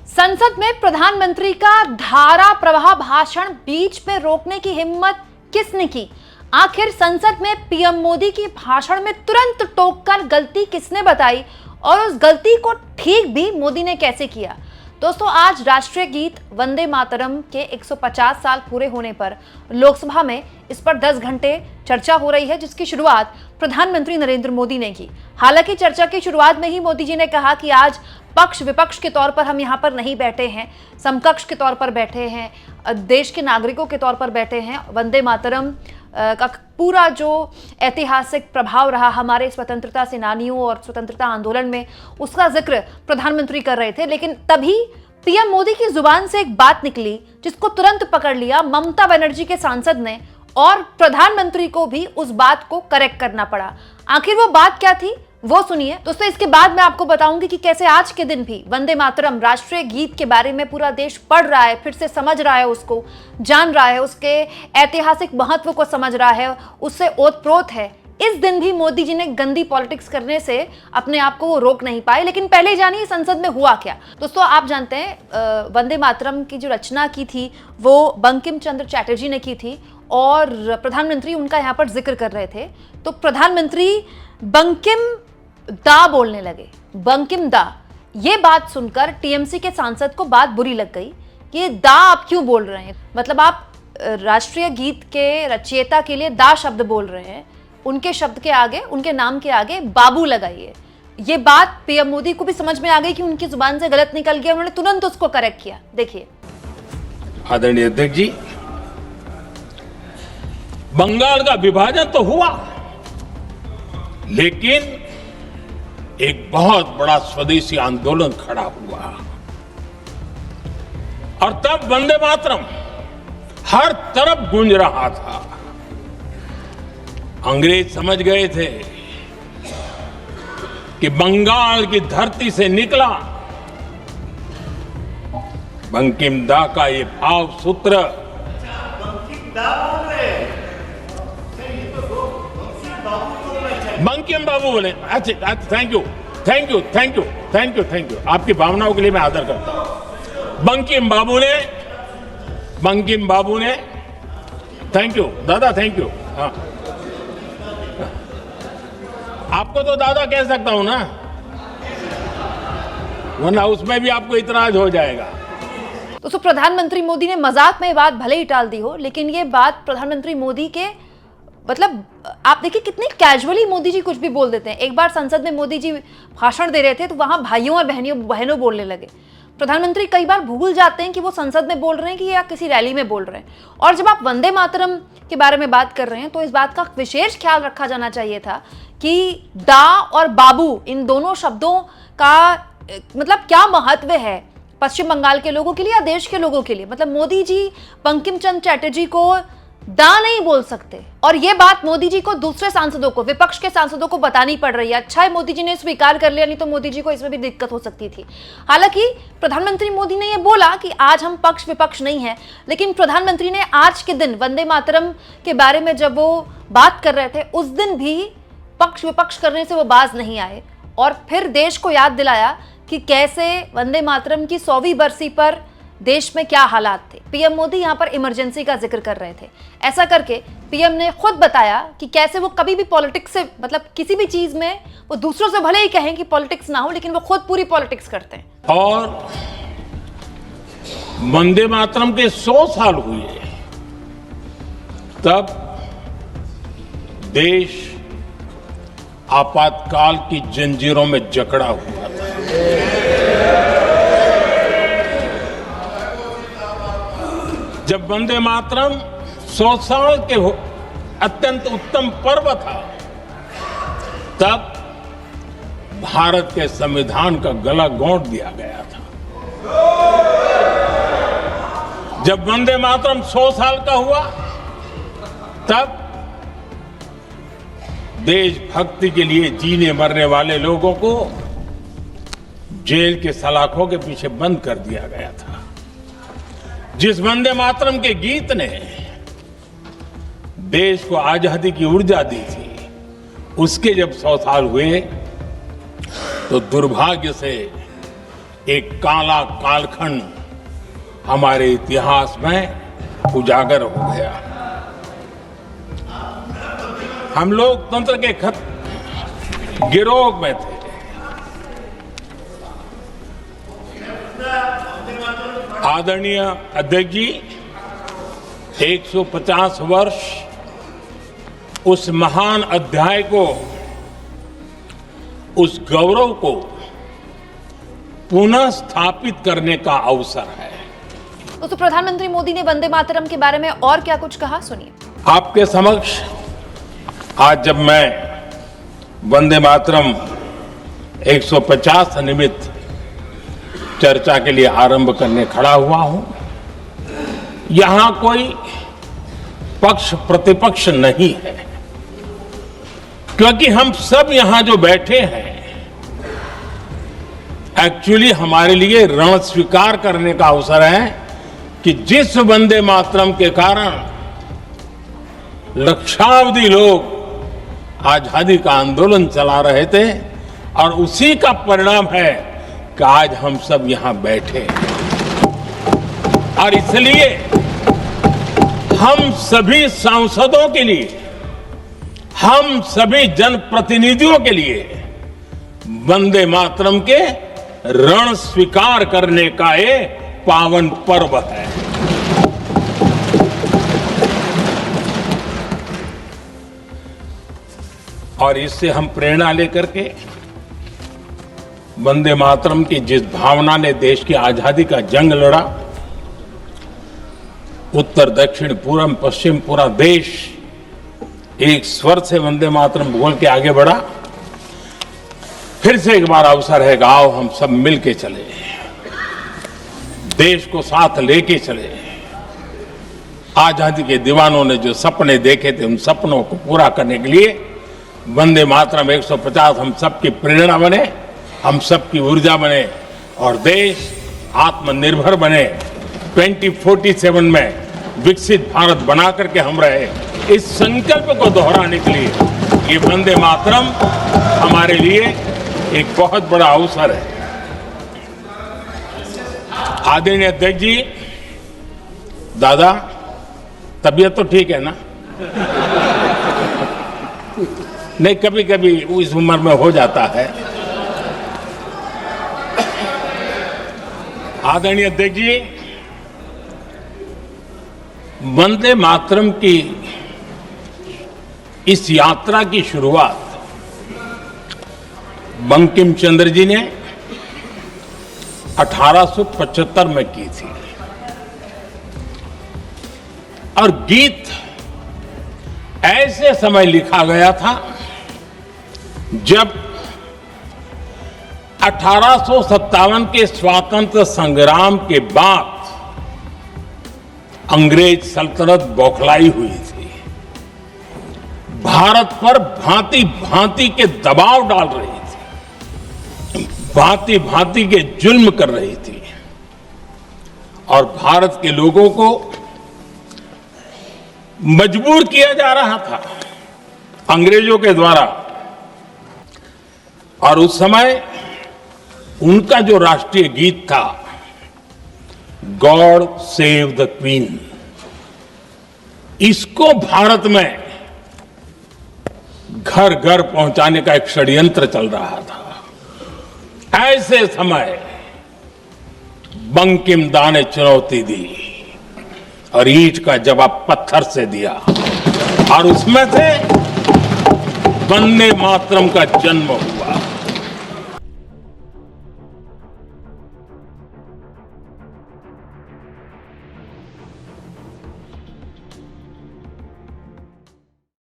संसद में प्रधानमंत्री का धारा प्रवाह भाषण बीच में रोकने की हिम्मत किसने की? आखिर संसद में पीएम मोदी की भाषण में तुरंत टोककर गलती किसने बताई और उस गलती को ठीक भी मोदी ने कैसे किया? दोस्तों, आज राष्ट्रीय गीत वंदे मातरम के 150 साल पूरे होने पर लोकसभा में इस पर 10 घंटे चर्चा हो रही है, जिसकी शुरुआत प्रधानमंत्री नरेंद्र मोदी ने की। हालांकि चर्चा की शुरुआत में ही मोदी जी ने कहा कि आज पक्ष विपक्ष के तौर पर हम यहाँ पर नहीं बैठे हैं, समकक्ष के तौर पर बैठे हैं, देश के नागरिकों के तौर पर बैठे हैं। वंदे मातरम का पूरा जो ऐतिहासिक प्रभाव रहा हमारे स्वतंत्रता सेनानियों और स्वतंत्रता आंदोलन में, उसका जिक्र प्रधानमंत्री कर रहे थे। लेकिन तभी पीएम मोदी की जुबान से एक बात निकली जिसको तुरंत पकड़ लिया ममता बनर्जी के सांसद ने, और प्रधानमंत्री को भी उस बात को करेक्ट करना पड़ा। आखिर वो बात क्या थी, वो सुनिए दोस्तों। इसके बाद मैं आपको बताऊंगी कि कैसे आज के दिन भी वंदे मातरम राष्ट्रीय गीत के बारे में पूरा देश पढ़ रहा है, फिर से समझ रहा है, उसको जान रहा है, उसके ऐतिहासिक महत्व को समझ रहा है, उससे ओतप्रोत है। इस दिन भी मोदी जी ने गंदी पॉलिटिक्स करने से अपने आप को वो रोक नहीं पाए। लेकिन पहले जानिए संसद में हुआ क्या। दोस्तों, आप जानते हैं वंदे मातरम की जो रचना की थी वो बंकिम चंद्र चटर्जी ने की थी और प्रधानमंत्री उनका यहाँ पर जिक्र कर रहे थे। तो प्रधानमंत्री बंकिम दा बोलने लगे, बंकिम दा। ये बात सुनकर टीएमसी के सांसद को बात बुरी लग गई कि ये दा आप क्यों बोल रहे हैं, मतलब आप राष्ट्रीय गीत के रचयिता के लिए दा शब्द बोल रहे हैं, उनके शब्द के आगे, उनके नाम के आगे बाबू लगाइए। ये बात पीएम मोदी को भी समझ में आ गई कि उनकी जुबान से गलत निकल गया, उन्होंने तुरंत उसको करेक्ट किया। देखिए। आदरणीय अध्यक्ष जी, बंगाल का विभाजन तो हुआ, लेकिन एक बहुत बड़ा स्वदेशी आंदोलन खड़ा हुआ और तब वंदे मातरम हर तरफ गूंज रहा था। अंग्रेज समझ गए थे कि बंगाल की धरती से निकला बंकिम दा का ये भाव सूत्र बंकिम बाबू बोले। अच्छा, thank you thank you thank you thank you thank you आपकी भावनाओं के लिए मैं आदर करता हूं। बंकिम बाबू ने थैंक यू दादा, थैंक यू। हाँ, आपको तो दादा कह सकता हूं ना, वरना उसमें भी आपको इतराज हो जाएगा। तो प्रधानमंत्री मोदी ने मजाक में बात भले ही टाल दी हो, लेकिन ये बात प्रधानमंत्री मोदी के, मतलब आप देखिए कितनी कैजुअली मोदी जी कुछ भी बोल देते हैं। एक बार संसद में मोदी जी भाषण दे रहे थे तो वहां भाइयों और बहनों बोलने लगे। प्रधानमंत्री कई बार भूल जाते हैं कि वो संसद में बोल रहे हैं कि या किसी रैली में बोल रहे हैं। और जब आप वंदे मातरम के बारे में बात कर रहे हैं तो इस बात का विशेष ख्याल रखा जाना चाहिए था कि दा और बाबू, इन दोनों शब्दों का मतलब क्या महत्व है पश्चिम बंगाल के लोगों के लिए या देश के लोगों के लिए। मतलब मोदी जी बंकिम चंद्र चटर्जी को दा नहीं बोल सकते, और ये बात मोदी जी को दूसरे सांसदों को, विपक्ष के सांसदों को बतानी पड़ रही है। अच्छा है मोदी जी ने स्वीकार कर लिया, नहीं तो मोदी जी को इसमें भी दिक्कत हो सकती थी। हालांकि प्रधानमंत्री मोदी ने ये बोला कि आज हम पक्ष विपक्ष नहीं है, लेकिन प्रधानमंत्री ने आज के दिन वंदे मातरम के बारे में जब वो बात कर रहे थे, उस दिन भी पक्ष विपक्ष करने से वो बाज नहीं आए और फिर देश को याद दिलाया कि कैसे वंदे मातरम की 100वीं बरसी पर देश में क्या हालात थे। पीएम मोदी यहाँ पर इमरजेंसी का जिक्र कर रहे थे। ऐसा करके पीएम ने खुद बताया कि कैसे वो कभी भी पॉलिटिक्स से, मतलब किसी भी चीज में वो दूसरों से भले ही कहें कि पॉलिटिक्स ना हो, लेकिन वो खुद पूरी पॉलिटिक्स करते हैं। और वंदे मातरम के 100 साल हुए तब देश आपातकाल की जंजीरों में जकड़ा हुआ था। जब वंदे मातरम 100 साल के अत्यंत उत्तम पर्व था, तब भारत के संविधान का गला घोंट दिया गया था। जब वंदे मातरम 100 साल का हुआ, तब देशभक्ति के लिए जीने मरने वाले लोगों को जेल के सलाखों के पीछे बंद कर दिया गया था। जिस वंदे मातरम के गीत ने देश को आजादी की ऊर्जा दी थी, उसके जब 100 साल हुए तो दुर्भाग्य से एक काला कालखंड हमारे इतिहास में उजागर हो गया। हम लोकतंत्र के गिरोह में थे। आदरणीय अध्यक्ष जी, 150 वर्ष उस महान अध्याय को, उस गौरव को पुनः स्थापित करने का अवसर है। तो प्रधानमंत्री मोदी ने वंदे मातरम के बारे में और क्या कुछ कहा, सुनिए। आपके समक्ष आज जब मैं वंदे मातरम 150 निमित्त चर्चा के लिए आरंभ करने खड़ा हुआ हूं, यहां कोई पक्ष प्रतिपक्ष नहीं है, क्योंकि हम सब यहां जो बैठे हैं एक्चुअली हमारे लिए रण स्वीकार करने का अवसर है कि जिस वंदे मातरम के कारण लक्षावधि लोग आजादी का आंदोलन चला रहे थे, और उसी का परिणाम है कि आज हम सब यहां बैठे हैं। और इसलिए हम सभी सांसदों के लिए, हम सभी जनप्रतिनिधियों के लिए वंदे मातरम के रण स्वीकार करने का ये पावन पर्व है। और इससे हम प्रेरणा लेकर के वंदे मातरम की जिस भावना ने देश की आजादी का जंग लड़ा, उत्तर दक्षिण पूर्व पश्चिम पूरा देश एक स्वर से वंदे मातरम बोल के आगे बढ़ा। फिर से एक बार अवसर है कि आओ हम सब मिल के चले, देश को साथ लेके चले। आजादी के दीवानों ने जो सपने देखे थे, उन सपनों को पूरा करने के लिए वंदे मातरम 150 हम सबकी प्रेरणा बने, हम सबकी ऊर्जा बने, और देश आत्मनिर्भर बने। 2047 में विकसित भारत बना करके हम रहे, इस संकल्प को दोहराने के लिए ये वंदे मातरम हमारे लिए एक बहुत बड़ा अवसर है। आदरणीय अध्यक्ष जी, दादा तबीयत तो ठीक है ना? नहीं, कभी कभी इस उम्र में हो जाता है। आदरणीय अध्यक्ष जी, वंदे मातरम की इस यात्रा की शुरुआत बंकिम चंद्र जी ने 1875 में की थी, और गीत ऐसे समय लिखा गया था जब 1857 के स्वातंत्र संग्राम के बाद अंग्रेज सल्तनत बौखलाई हुई थी, भारत पर भांति भांति के दबाव डाल रही थी, भांति भांति के जुल्म कर रही थी, और भारत के लोगों को मजबूर किया जा रहा था अंग्रेजों के द्वारा। और उस समय उनका जो राष्ट्रीय गीत था, गॉड सेव द क्वीन, इसको भारत में घर घर पहुंचाने का एक षड्यंत्र चल रहा था। ऐसे समय बंकिम दा ने चुनौती दी और ईंट का जवाब पत्थर से दिया, और उसमें से वंदे मातरम का जन्म हुआ।